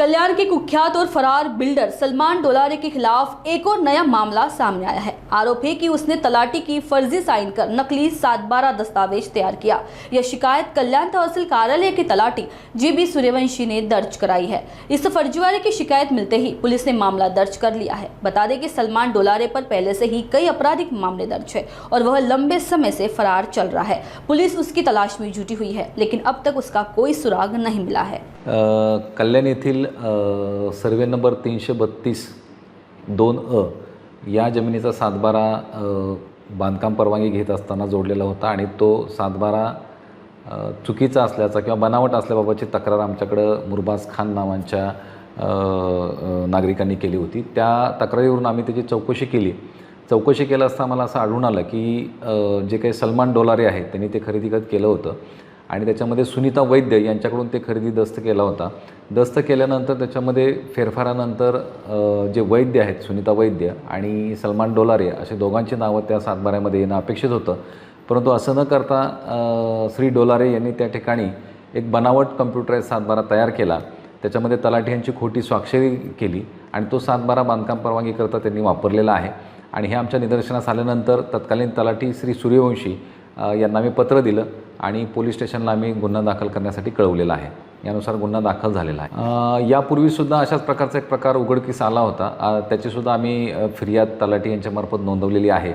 कल्याण के कुख्यात और फरार बिल्डर सलमान डोलारे के खिलाफ एक और नया मामला सामने आया है। आरोप है कि उसने तलाटी की फर्जी साइन कर नकली 7/12 दस्तावेज तैयार किया। यह शिकायत कल्याण तहसील कार्यालय के तलाटी जीबी सूर्यवंशी ने दर्ज कराई है। इस फर्जीवाड़े की शिकायत मिलते ही पुलिस ने मामला दर्ज कर लिया है। बता दें कि सलमान डोलारे पर पहले से ही कई आपराधिक मामले दर्ज है और वह लंबे समय से फरार चल रहा है। पुलिस उसकी तलाश में जुटी हुई है, लेकिन अब तक उसका कोई सुराग नहीं मिला है। कल्याण येथील सर्वे नंबर 332/2 या जमिनीचा 7/12 बांधकाम परवानगी घेत असताना जोडलेला होता आणि तो 7/12 चुकीचा असल्याचा किंवा बनावट असल्याबाबतची तक्रार आमच्याकडं मुरबाज खान नावांच्या नागरिकांनी केली होती। त्या तक्रारीवरून आम्ही त्याची चौकशी केली। चौकशी केलं असता मला असं आढळून आलं की जे काही सलमान डोलारे आहेत त्यांनी ते खरेदी केलं होतं आणि त्याच्यामध्ये सुनीता वैद्य यांच्याकडून ते खरेदी दस्त केला होता। दस्त केल्यानंतर त्याच्यामध्ये फेरफारानंतर जे वैद्य आहेत सुनीता वैद्य आणि सलमान डोलारे असे दोघांची नावं त्या 7/12मध्ये येणं अपेक्षित होतं, परंतु असं न करता श्री डोलारे यांनी त्या ठिकाणी एक बनावट कम्प्युटराइज 7/12 तयार केला। त्याच्यामध्ये तलाठी यांची खोटी स्वाक्षरी केली आणि तो 7/12 बांधकाम परवानगीकरता त्यांनी वापरलेला आहे आणि हे आमच्या निदर्शनास आल्यानंतर तत्कालीन तलाठी श्री सूर्यवंशी यांना आम्ही पत्र दिलं आणि पोलीस स्टेशनला आम्ही गुन्हा दाखल करण्यासाठी कळवलेला आहे। यानुसार गुन्हा दाखल झालेला आहे। यापूर्वीसुद्धा अशाच प्रकारचा एक प्रकार उघडकीस आला होता, त्याचीसुद्धा आम्ही फिर्याद तलाठी यांच्यामार्फत नोंदवलेली आहे।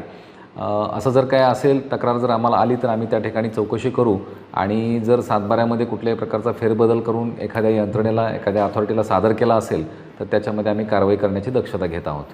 असं जर काय असेल तक्रार जर आम्हाला आली तर आम्ही त्या ठिकाणी चौकशी करू आणि जर 7/12मध्ये कुठल्याही प्रकारचा फेरबदल करून एखाद्या यंत्रणेला एखाद्या अथॉरिटीला सादर केला असेल तर त्याच्यामध्ये आम्ही कारवाई करण्याची दक्षता घेत आहोत।